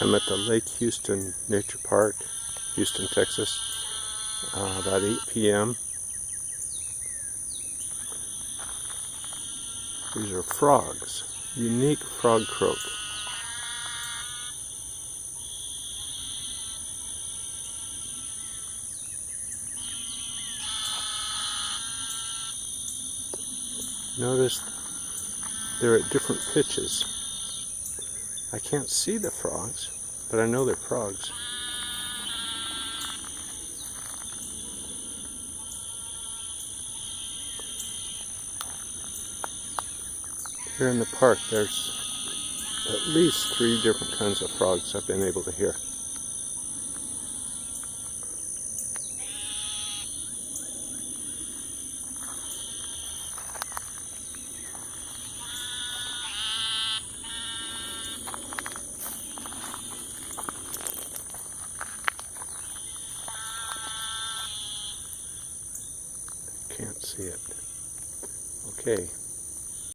I'm at the Lake Houston Nature Park, Houston, Texas, about 8 p.m. These are frogs, unique frog croak. Notice they're at different pitches. I can't see the frogs, but I know they're frogs. Here in the park, there's at least 3 different kinds of frogs I've been able to hear. Can't see it. Okay.